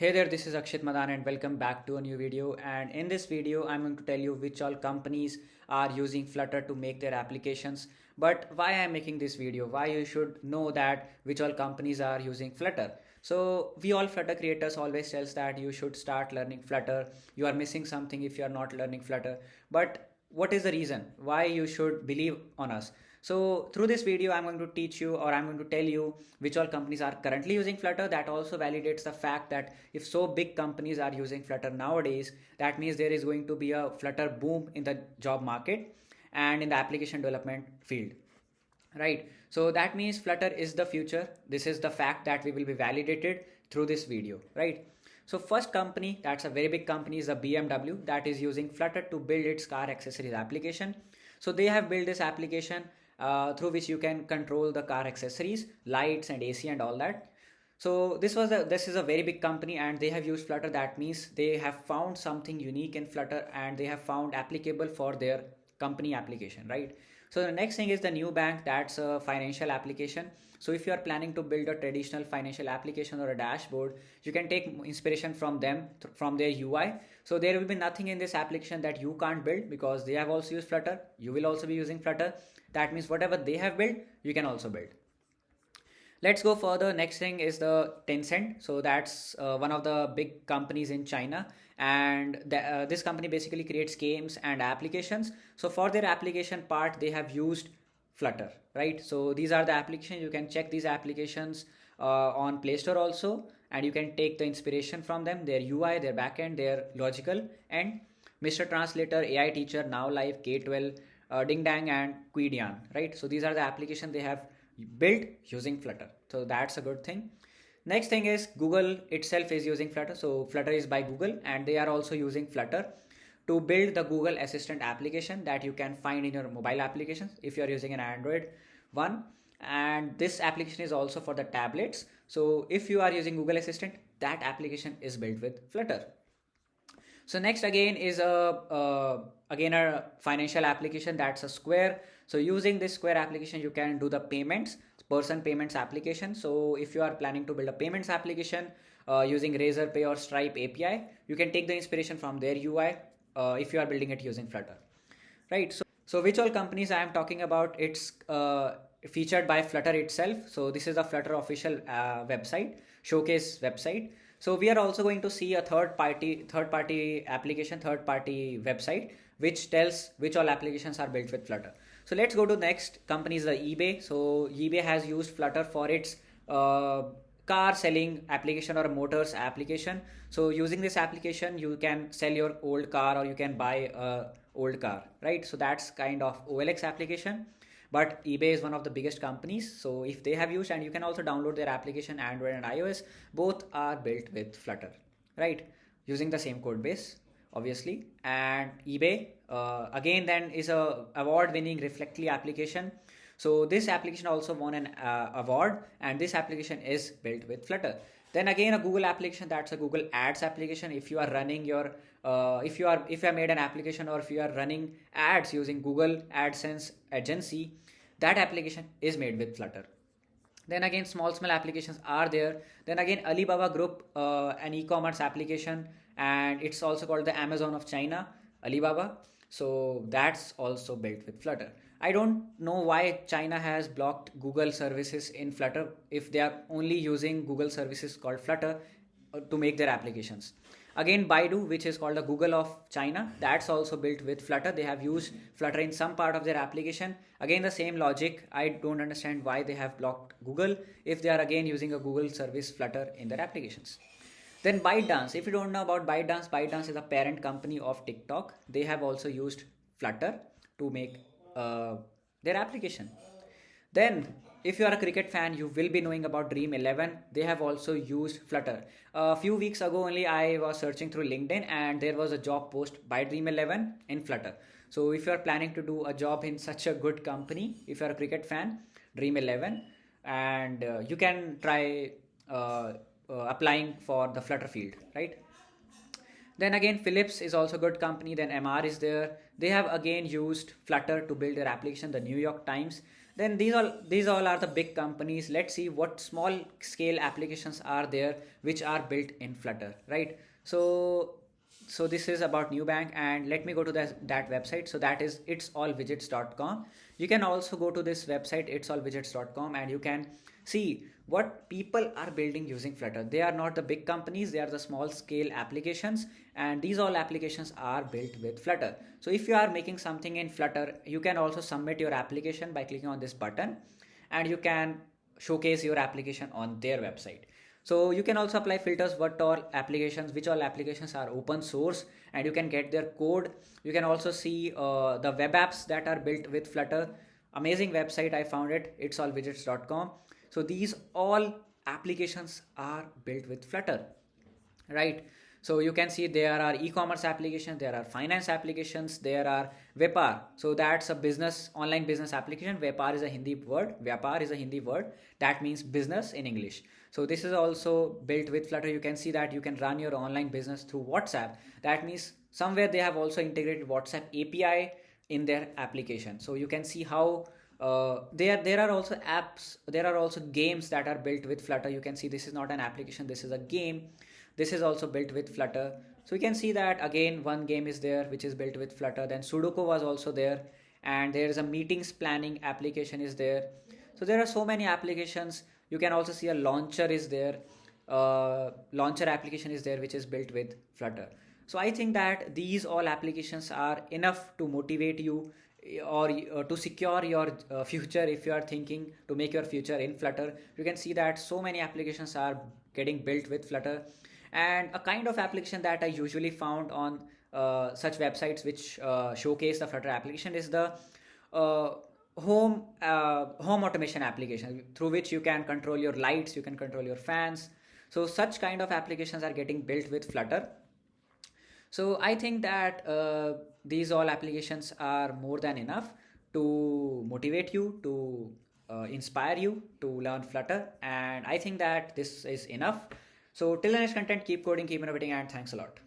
Hey there, this is Akshit Madan and welcome back to a new video. And in this video, I'm going to tell you which all companies are using Flutter to make their applications. But why I'm making this video, why you should know that which all companies are using Flutter. So we all Flutter creators always tells that you should start learning Flutter. You are missing something if you are not learning Flutter. But what is the reason why you should believe on us? So through this video, I'm going to teach you or I'm going to tell you which all companies are currently using Flutter. That also validates the fact that if so big companies are using Flutter nowadays, that means there is going to be a Flutter boom in the job market and in the application development field. Right. So that means Flutter is the future. This is the fact that we will be validated through this video. Right. So first company, that's a very big company, is the BMW, that is using Flutter to build its car accessories application. So they have built this application through which you can control the car accessories, lights and AC and all that. So this is a very big company and they have used Flutter. That means they have found something unique in Flutter and they have found applicable for their company application, right? So the next thing is the new bank. That's a financial application. So if you are planning to build a traditional financial application or a dashboard, you can take inspiration from them, from their UI. So there will be nothing in this application that you can't build because they have also used Flutter. You will also be using Flutter. That means whatever they have built, you can also build. Let's go further. Next thing is the Tencent. So that's one of the big companies in China, and this company basically creates games and applications. So for their application part, they have used Flutter, right? So these are the applications. You can check these applications on Play Store also, and you can take the inspiration from them, their UI, their backend, their logical, and Mr. Translator, AI Teacher, Now Live, K12, Ding Dang, and Quidian, right? So these are the applications they have built using Flutter. So that's a good thing. Next thing is Google itself is using Flutter. So Flutter is by Google and they are also using Flutter to build the Google Assistant application that you can find in your mobile applications if you are using an Android one. And this application is also for the tablets. So if you are using Google Assistant, that application is built with Flutter. So next again is a financial application, that's a Square. So using this Square application, you can do the payments, person payments application. So if you are planning to build a payments application using Razorpay or Stripe API, you can take the inspiration from their UI if you are building it using Flutter, right? So which all companies I am talking about? It's featured by Flutter itself. So this is the Flutter official website, showcase website. So we are also going to see a third party application, third party website, which tells which all applications are built with Flutter. So let's go to next company is the eBay. So eBay has used Flutter for its car selling application or motors application. So using this application, you can sell your old car or you can buy a old car, right? So that's kind of OLX application. But eBay is one of the biggest companies. So if they have used, and you can also download their application, Android and iOS, both are built with Flutter, right? Using the same code base, obviously. And eBay, again, then is a award winning Reflectly application. So this application also won an award and this application is built with Flutter. Then again, a Google application, that's a Google Ads application. If you are running your if you have made an application or if you are running ads using Google AdSense agency, that application is made with Flutter. Then again, small applications are there. Then again, Alibaba Group, an e-commerce application, and it's also called the Amazon of China, Alibaba. So that's also built with Flutter. I don't know why China has blocked Google services in Flutter if they are only using Google services called Flutter to make their applications. Again, Baidu, which is called the Google of China, that's also built with Flutter. They have used Flutter in some part of their application. Again, the same logic. I don't understand why they have blocked Google if they are again using a Google service Flutter in their applications. Then ByteDance. If you don't know about ByteDance, ByteDance is a parent company of TikTok. They have also used Flutter to make their application. Then, if you are a cricket fan, you will be knowing about Dream 11. They have also used Flutter. A few weeks ago only, I was searching through LinkedIn and there was a job post by Dream 11 in Flutter. So if you are planning to do a job in such a good company, if you are a cricket fan, Dream 11, and you can try applying for the Flutter field, right? Then again, Philips is also a good company. Then MR is there. They have again used Flutter to build their application. The New York Times. Then these all are the big companies. Let's see what small scale applications are there which are built in Flutter, right? So this is about Nubank, and let me go to that website. So that is itsallwidgets.com. You can also go to this website itsallwidgets.com, and you can see what people are building using Flutter. They are not the big companies, they are the small scale applications, and these all applications are built with Flutter. So if you are making something in Flutter, you can also submit your application by clicking on this button, and you can showcase your application on their website. So you can also apply filters which all applications are open source, and you can get their code. You can also see the web apps that are built with Flutter. Amazing website, I found it, itsallwidgets.com. So these all applications are built with Flutter, right? So you can see there are e-commerce applications, there are finance applications, there are Vyapar. So that's a business, online business application. Vyapar is a Hindi word. Vyapar is a Hindi word that means business in English. So this is also built with Flutter. You can see that you can run your online business through WhatsApp. That means somewhere they have also integrated WhatsApp API in their application. So you can see how there are also apps, there are also games that are built with Flutter. You can see this is not an application, this is a game. This is also built with Flutter. So you can see that again one game is there which is built with Flutter. Then Sudoku was also there, and there is a meetings planning application is there. So there are so many applications. You can also see a launcher is there. Launcher application is there which is built with Flutter. So I think that these all applications are enough to motivate you, or to secure your future. If you are thinking to make your future in Flutter, you can see that so many applications are getting built with Flutter. And a kind of application that I usually found on such websites which showcase the Flutter application is the uh, home automation application, through which you can control your lights, you can control your fans. So such kind of applications are getting built with Flutter. So I think that these all applications are more than enough to motivate you, to inspire you to learn Flutter. And I think that this is enough. So till the next content, keep coding, keep innovating, and thanks a lot.